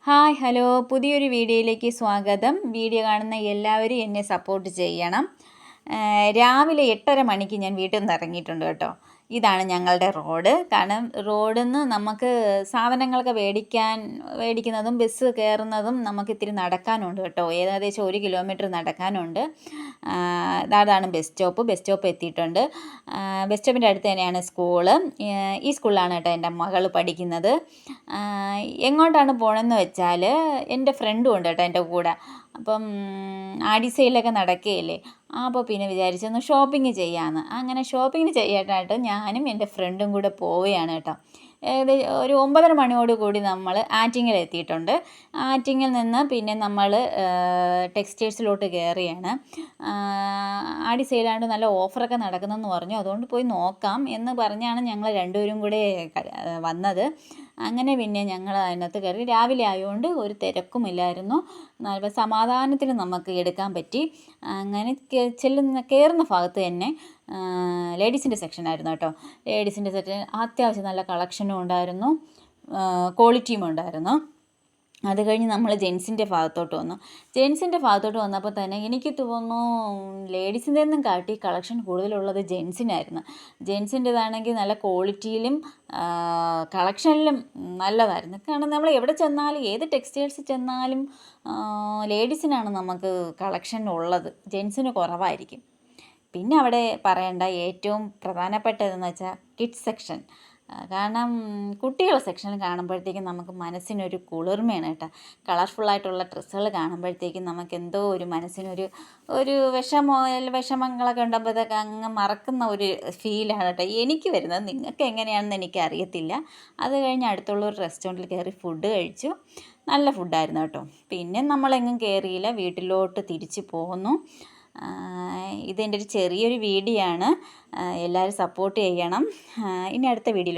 Hi hello പുതിയൊരു വീഡിയോയിലേക്ക് സ്വാഗതം. വീഡിയോ കാണുന്ന എല്ലാവരും എന്നെ സപ്പോർട്ട് ചെയ്യണം. രാവിലെ 8:30 മണിക്ക് ഞാൻ വീട്ടിൽ നിന്ന് ഇറങ്ങിയിട്ടുണ്ട് കേട്ടോ. ഇതാണ് ഞങ്ങളുടെ റോഡ്. കാരണം റോഡിൽ നിന്ന് നമുക്ക് സാധനങ്ങളൊക്കെ മേടിക്കുന്നതും ബസ് കയറുന്നതും നമുക്ക് ഇത്തിരി നടക്കാനുണ്ട് കേട്ടോ. ഏകദേശം 1 കിലോമീറ്റർ നടക്കാനുണ്ട്. അതാണ് ബസ് സ്റ്റോപ്പ് എത്തിയിട്ടുണ്ട്. ബസ് സ്റ്റോപ്പിൻ്റെ അടുത്ത് തന്നെയാണ് സ്കൂള്. ഈ സ്കൂളിലാണ് കേട്ടോ എൻ്റെ മകൾ പഠിക്കുന്നത്. എങ്ങോട്ടാണ് പോകണമെന്ന് വെച്ചാൽ എൻ്റെ ഫ്രണ്ടും ഉണ്ട് കേട്ടോ എൻ്റെ കൂടെ. അപ്പം ആടി സെയിലൊക്കെ നടക്കുകയില്ലേ, അപ്പോൾ പിന്നെ വിചാരിച്ചൊന്ന് ഷോപ്പിംഗ് ചെയ്യാമെന്ന്. അങ്ങനെ ഷോപ്പിംഗ് ചെയ്യാനായിട്ട് ഞാനും എൻ്റെ ഫ്രണ്ടും കൂടെ പോവുകയാണ് കേട്ടോ. ഏകദേശം ഒരു 9:30 മണിയോട് കൂടി നമ്മൾ ആറ്റിങ്ങൽ എത്തിയിട്ടുണ്ട്. ആറ്റിങ്ങിൽ നിന്ന് പിന്നെ നമ്മൾ ടെക്സ്റ്റൈൽസിലോട്ട് കയറിയാണ്. ആടി സെയിലാണ്ട് നല്ല ഓഫറൊക്കെ നടക്കുന്നതെന്ന് പറഞ്ഞു. അതുകൊണ്ട് പോയി നോക്കാം എന്ന് പറഞ്ഞാണ് ഞങ്ങൾ രണ്ടുപേരും കൂടെ വന്നത്. അങ്ങനെ പിന്നെ ഞങ്ങൾ അതിനകത്ത് കയറി. രാവിലെ ആയതുകൊണ്ട് ഒരു തിരക്കുമില്ലായിരുന്നു. നല്ല സമാധാനത്തിൽ നമുക്ക് എടുക്കാൻ പറ്റി. അങ്ങനെ കയറുന്ന ഭാഗത്ത് തന്നെ ലേഡീസിൻ്റെ സെക്ഷനായിരുന്നു കേട്ടോ. ലേഡീസിൻ്റെ സെക്ഷൻ അത്യാവശ്യം നല്ല കളക്ഷനും ഉണ്ടായിരുന്നു, ക്വാളിറ്റിയും ഉണ്ടായിരുന്നു. അത് കഴിഞ്ഞ് നമ്മൾ ജെൻസിൻ്റെ ഭാഗത്തോട്ട് വന്നു. ജെൻസിൻ്റെ ഭാഗത്തോട്ട് വന്നപ്പോൾ തന്നെ എനിക്ക് തോന്നുന്നു ലേഡീസിൻ്റെ ഒന്നും കാട്ടി കളക്ഷൻ കൂടുതലുള്ളത് ജെൻസിനായിരുന്നു. ജെൻസിൻ്റെതാണെങ്കിൽ നല്ല ക്വാളിറ്റിയിലും കളക്ഷനിലും നല്ലതായിരുന്നു. കാരണം നമ്മൾ എവിടെ ചെന്നാലും ഏത് ടെക്സ്റ്റൈൽസിൽ ചെന്നാലും ലേഡീസിനാണ് നമുക്ക് കളക്ഷൻ ഉള്ളത്, ജെൻസിന് കുറവായിരിക്കും. പിന്നെ അവിടെ പറയേണ്ട ഏറ്റവും പ്രധാനപ്പെട്ടതെന്ന് വെച്ചാൽ കിഡ്സ് സെക്ഷൻ. കാരണം കുട്ടികളുടെ സെക്ഷൻ കാണുമ്പോഴത്തേക്കും നമുക്ക് മനസ്സിനൊരു കുളിർമയാണ് കേട്ടോ. കളർഫുള്ളായിട്ടുള്ള ഡ്രസ്സുകൾ കാണുമ്പോഴത്തേക്കും നമുക്ക് എന്തോ ഒരു മനസ്സിനൊരു വിഷമങ്ങളൊക്കെ ഉണ്ടാകുമ്പോഴത്തേക്ക് അങ്ങ് മറക്കുന്ന ഒരു ഫീലാണ് കേട്ടോ എനിക്ക് വരുന്നത്. നിങ്ങൾക്ക് എങ്ങനെയാണെന്ന് എനിക്ക് അറിയത്തില്ല. അത് കഴിഞ്ഞ് അടുത്തുള്ള ഒരു റെസ്റ്റോറൻറ്റിൽ കയറി ഫുഡ് കഴിച്ചു. നല്ല ഫുഡായിരുന്നു കേട്ടോ. പിന്നെ നമ്മളെങ്ങും കയറിയില്ല, വീട്ടിലോട്ട് തിരിച്ച് പോന്നു. ഇതെൻ്റെ ഒരു ചെറിയൊരു വീഡിയോ ആണ്. എല്ലാവരും സപ്പോർട്ട് ചെയ്യണം. ഇനി അടുത്ത വീഡിയോയിൽ